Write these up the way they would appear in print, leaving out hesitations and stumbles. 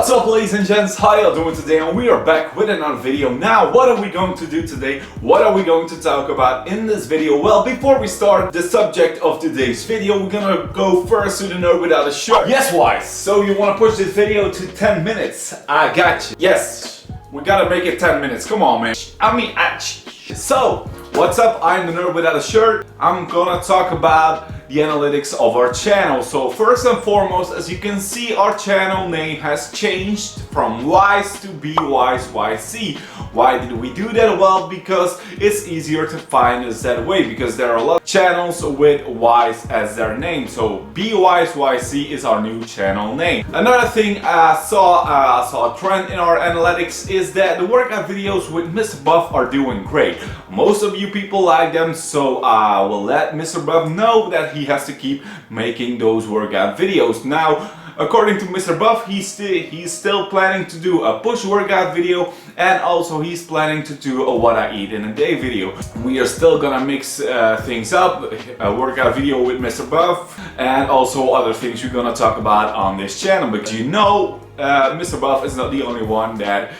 What's up, ladies and gents, how y'all doing today? And we are back with another video. Now, what are we going to do today? What are we going to talk about in this video? Well, before we start the subject of today's video, we're gonna go first to the Nerd Without a Shirt. Yes, Wise, so you wanna push this video to 10 minutes? I got you. Yes, we gotta make it 10 minutes, come on, man. So, what's up? I'm the Nerd Without a Shirt. I'm gonna talk about the analytics of our channel. So first and foremost, as you can see, our channel name has changed from Wise to BWiseYC. Why did we do that? Well, because it's easier to find us that way, because there are a lot of channels with Wise as their name. So BWiseYC is our new channel name. Another thing I saw a trend in our analytics is that the workout videos with Mr. Buff are doing great. Most of you people like them, so I will let Mr. Buff know that he has to keep making those workout videos. Now, according to Mr. Buff, he's still planning to do a push workout video, and also he's planning to do a what I eat in a day video. We are still gonna mix things up, a workout video with Mr. Buff, and also other things we're gonna talk about on this channel, because you know, Mr. Buff is not the only one that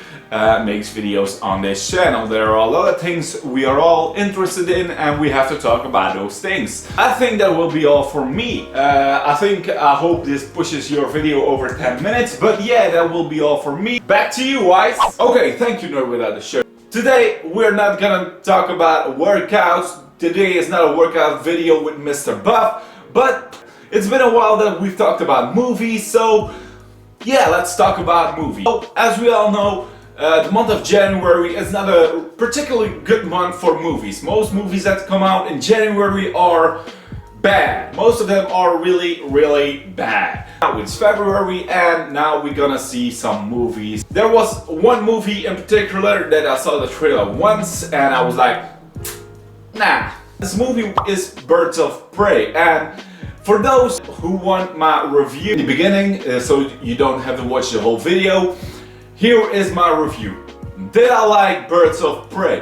makes videos on this channel. There are a lot of things we are all interested in, and we have to talk about those things. I think that will be all for me. I hope this pushes your video over 10 minutes, but yeah, that will be all for me. Back to you, Wise. Okay, thank you, Nerd Without a Shirt. Today, we're not gonna talk about workouts. Today is not a workout video with Mr. Buff, but it's been a while that we've talked about movies, so yeah, let's talk about movies. So, as we all know, the month of January is not a particularly good month for movies. Most movies that come out in January are bad. Most of them are really, really bad. Now it's February, and now we're gonna see some movies. There was one movie in particular that I saw the trailer once, and I was like, nah. This movie is Birds of Prey, and for those who want my review in the beginning, so you don't have to watch the whole video, here is my review. Did I like Birds of Prey?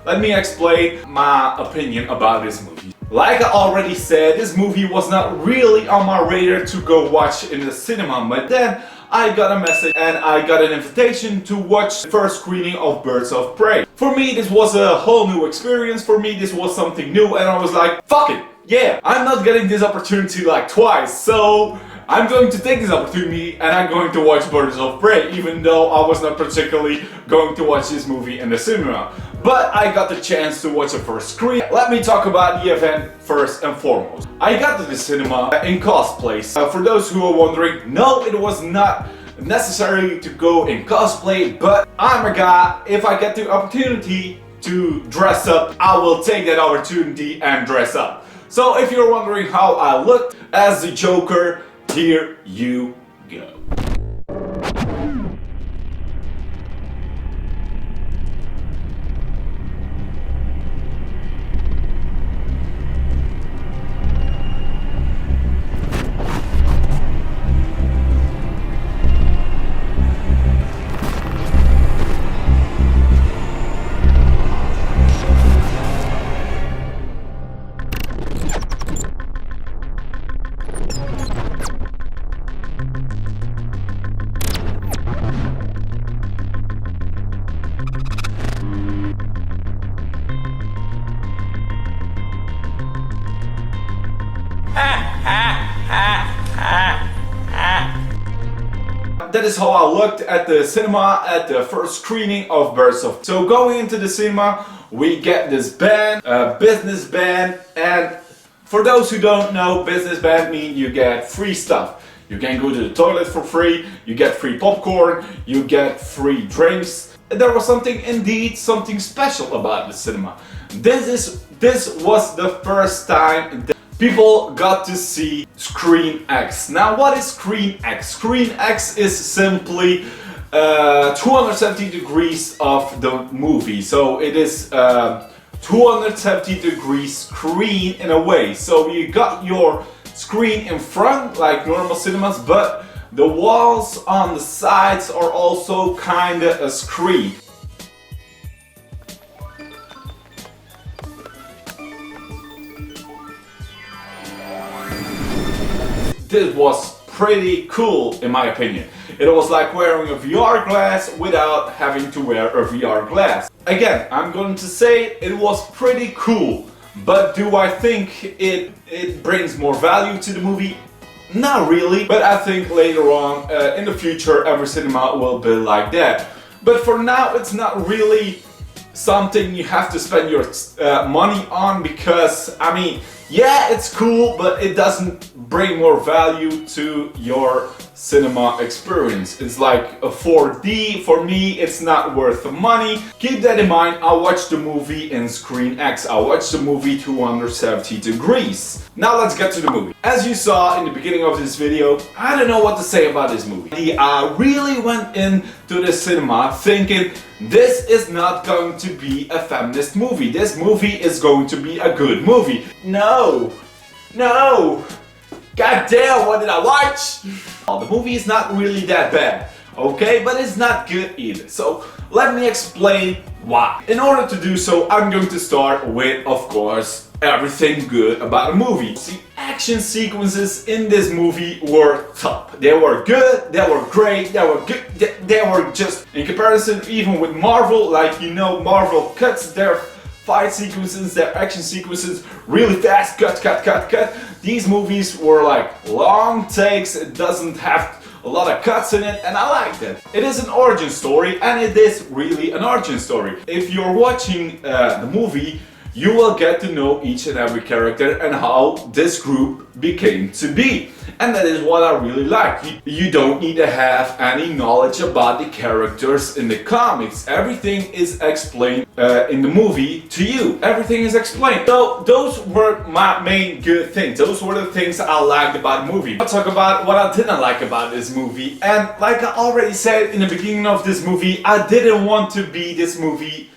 Let me explain my opinion about this movie. Like I already said, this movie was not really on my radar to go watch in the cinema, but then I got a message and I got an invitation to watch the first screening of Birds of Prey. For me, this was a whole new experience. For me, this was something new, and I was like, fuck it. Yeah, I'm not getting this opportunity like twice, so I'm going to take this opportunity and I'm going to watch Birds of Prey, even though I was not particularly going to watch this movie in the cinema. But I got the chance to watch the first screen. Let me talk about the event first and foremost. I got to the cinema in cosplay. For those who are wondering, no, it was not necessary to go in cosplay, but I'm a guy. If I get the opportunity to dress up, I will take that opportunity and dress up. So if you're wondering how I looked as the Joker, here you go. That is how I looked at the cinema at the first screening of Birds of Prey. So going into the cinema, we get this band, a business band, and for those who don't know, business band means you get free stuff. You can go to the toilet for free, you get free popcorn, you get free drinks. There was something special about the cinema. This was the first time that people got to see Screen X. Now, what is Screen X? Screen X is simply 270 degrees of the movie. So it is 270 degrees screen in a way. So you got your screen in front like normal cinemas, but the walls on the sides are also kinda a screen. this was pretty cool in my opinion. It was like wearing a VR glass without having to wear a VR glass. Again, I'm going to say it was pretty cool, but do I think it brings more value to the movie? Not really, but I think later on in the future every cinema will be like that. But for now it's not really something you have to spend your money on, because I mean, yeah, it's cool, but it doesn't bring more value to your cinema experience. It's like a 4D. For me, it's not worth the money. Keep that in mind. I watched the movie in Screen X. I watched the movie 270 Degrees. Now let's get to the movie. As you saw in the beginning of this video, I don't know what to say about this movie. I really went into the cinema thinking this is not going to be a feminist movie. This movie is going to be a good movie. No! God damn, what did I watch? The movie is not really that bad, okay? But it's not good either. So let me explain why. In order to do so, I'm going to start with, of course, everything good about the movie. The action sequences in this movie were top. They were good, they were great, they were good, they were just, in comparison even with Marvel, like you know, Marvel cuts their fight sequences, their action sequences really fast, cut. These movies were like long takes, it doesn't have a lot of cuts in it, and I liked it. It is an origin story, and it is really an origin story. If you're watching the movie, you will get to know each and every character and how this group became to be. And that is what I really like. You don't need to have any knowledge about the characters in the comics. Everything is explained in the movie to you. Everything is explained. So those were my main good things. Those were the things I liked about the movie. I'll talk about what I didn't like about this movie. And like I already said in the beginning of this movie, I didn't want to be this movie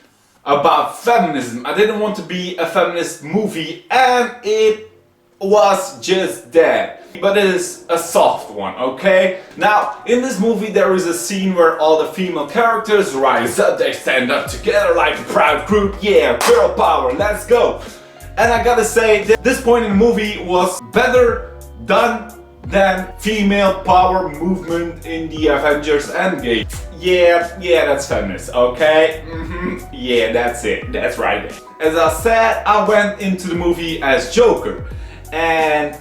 about feminism. I didn't want to be a feminist movie, and it was just that. But it is a soft one, okay? Now, in this movie there is a scene where all the female characters rise up, they stand up together like a proud group. Yeah, girl power, let's go. And I gotta say, this point in the movie was better done than female power movement in the Avengers Endgame. Yeah, that's feminist, okay? Yeah, that's it, that's right. As I said, I went into the movie as Joker, and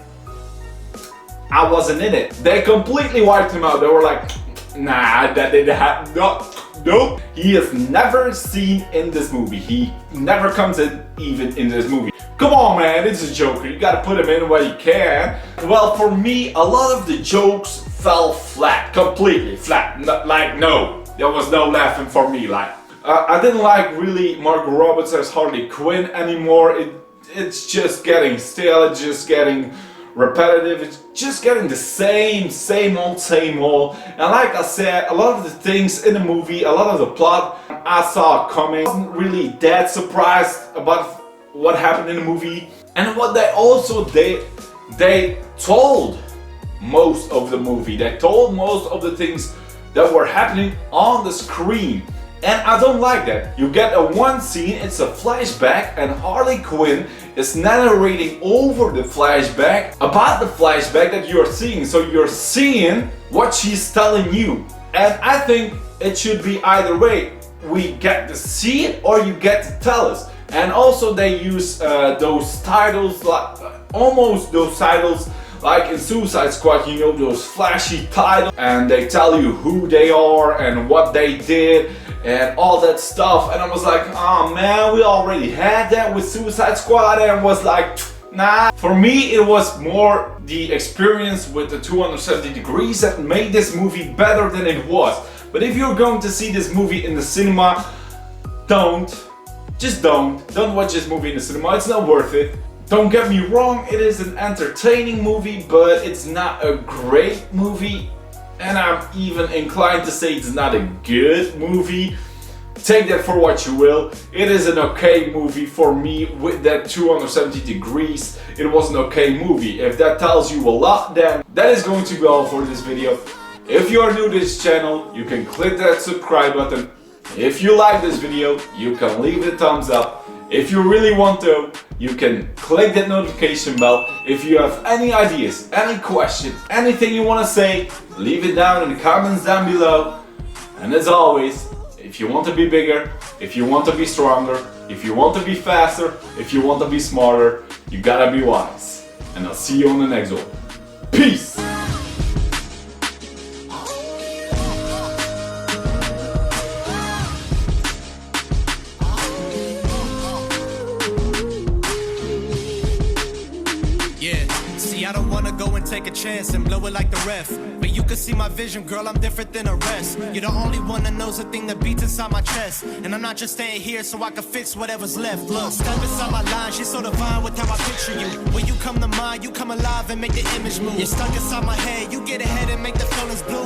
I wasn't in it. They completely wiped him out. They were like, nah, that didn't happen. Nope. He is never seen in this movie. He never comes in even in this movie. Come on, man, it's a Joker. You gotta put him in where you can. Well, for me, a lot of the jokes fell flat, completely flat. Like, no, there was no laughing for me. Like, I didn't like really Margot Robbie as Harley Quinn anymore. It's just getting stale. It's just getting repetitive. It's just getting the same old. And like I said, a lot of the things in the movie, a lot of the plot I saw coming. I wasn't really that surprised about what happened in the movie. And what they also did, they told most of the movie. They told most of the things that were happening on the screen. And I don't like that. You get a one scene, it's a flashback, and Harley Quinn is narrating over the flashback about the flashback that you're seeing. So you're seeing what she's telling you. And I think it should be either way. We get to see it or you get to tell us. And also they use those titles, like almost those titles like in Suicide Squad, you know, those flashy titles, and they tell you who they are and what they did and all that stuff. And I was like, oh man, we already had that with Suicide Squad, and was like, nah. For me, it was more the experience with the 270 Degrees that made this movie better than it was. But if you're going to see this movie in the cinema, don't watch this movie in the cinema. It's not worth it. Don't get me wrong, it is an entertaining movie, but it's not a great movie, and I'm even inclined to say it's not a good movie. Take that for what you will. It is an okay movie for me. With that 270 Degrees, it was an okay movie. If that tells you a lot, then that is going to be all for this video. If you are new to this channel, you can click that subscribe button. If you like this video, you can leave a thumbs up. If you really want to, You can click that notification bell. If you have any ideas, any questions, anything you want to say, leave it down in the comments down below. And as always, if you want to be bigger, if you want to be stronger, if you want to be faster, if you want to be smarter, you gotta be wise. And I'll see you on the next one. Peace! I don't wanna go and take a chance and blow it like the ref, but you can see my vision, girl, I'm different than the rest. You're the only one that knows the thing that beats inside my chest, and I'm not just staying here so I can fix whatever's left. Look, step inside my line, she's so divine with how I picture you. When you come to mind, you come alive and make the image move. You're stuck inside my head, you get ahead and make the feelings blue.